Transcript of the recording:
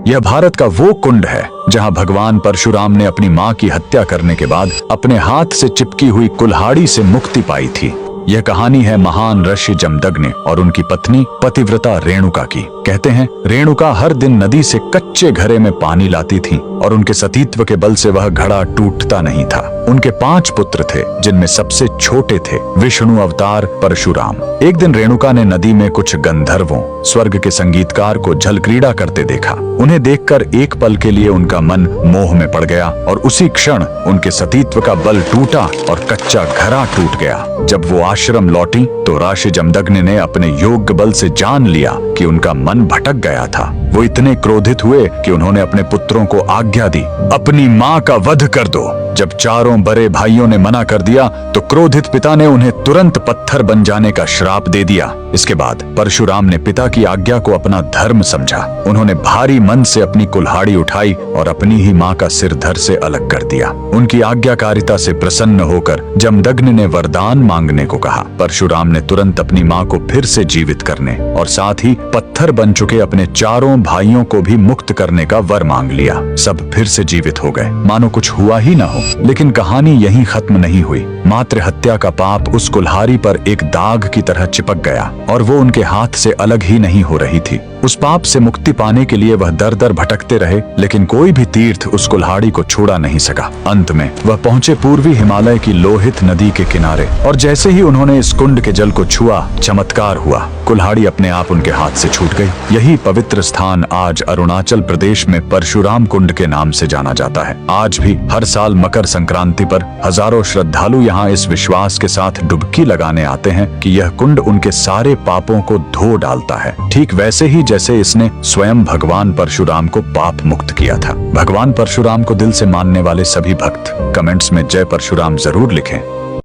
यह भारत का वो कुंड है जहां भगवान परशुराम ने अपनी मां की हत्या करने के बाद अपने हाथ से चिपकी हुई कुल्हाड़ी से मुक्ति पाई थी। यह कहानी है महान ऋषि जमदग्नि और उनकी पत्नी पतिव्रता रेणुका की। कहते हैं रेणुका हर दिन नदी से कच्चे घड़े में पानी लाती थी और उनके सतीत्व के बल से वह घड़ा टूटता नहीं था। उनके 5 पुत्र थे जिनमें सबसे छोटे थे विष्णु अवतार परशुराम। एक दिन रेणुका ने नदी में कुछ गंधर्वों स्वर्ग के संगीतकार को जल क्रीड़ा करते देखा। उन्हें देखकर एक पल के लिए उनका मन मोह में पड़ गया और उसी क्षण उनके सतीत्व का बल टूटा और कच्चा घड़ा टूट गया। जब वो आश्रम लौटी तो ऋषि जमदग्नि ने अपने योग्य बल से जान लिया कि उनका मन भटक गया था। वो इतने क्रोधित हुए कि उन्होंने अपने पुत्रों को आज्ञा दी, अपनी मां का वध कर दो। जब चारों बड़े भाइयों ने मना कर दिया तो क्रोधित पिता ने उन्हें तुरंत पत्थर बन जाने का श्राप दे दिया। इसके बाद परशुराम ने पिता की आज्ञा को अपना धर्म समझा। उन्होंने भारी मन से अपनी कुल्हाड़ी उठाई और अपनी ही मां का सिर धड़ से अलग कर दिया। उनकी आज्ञाकारिता से प्रसन्न होकर जमदग्नि ने वरदान मांगने को कहा। परशुराम ने तुरंत अपनी मां को फिर से जीवित करने और साथ ही पत्थर बन चुके अपने चारों भाइयों को भी मुक्त करने का वर मांग लिया। सब फिर से जीवित हो गए, मानो कुछ हुआ ही न हो। लेकिन कहानी यहीं खत्म नहीं हुई। मातृ हत्या का पाप उस कुल्हाड़ी पर एक दाग की तरह चिपक गया और वो उनके हाथ से अलग ही नहीं हो रही थी। उस पाप से मुक्ति पाने के लिए वह दर दर भटकते रहे, लेकिन कोई भी तीर्थ उस कुल्हाड़ी को छोड़ा नहीं सका। अंत में वह पहुंचे पूर्वी हिमालय की लोहित नदी के किनारे और जैसे ही उन्होंने इस कुंड के जल को छुआ, चमत्कार हुआ। कुल्हाड़ी अपने आप उनके हाथ से छूट गई। यही पवित्र स्थान आज अरुणाचल प्रदेश में परशुराम कुंड के नाम से जाना जाता है। आज भी हर साल मकर संक्रांति पर हजारों श्रद्धालु यहाँ इस विश्वास के साथ डुबकी लगाने आते हैं कि यह कुंड उनके सारे पापों को धो डालता है, ठीक वैसे ही जैसे इसने स्वयं भगवान परशुराम को पाप मुक्त किया था। भगवान परशुराम को दिल से मानने वाले सभी भक्त कमेंट्स में जय परशुराम जरूर लिखें।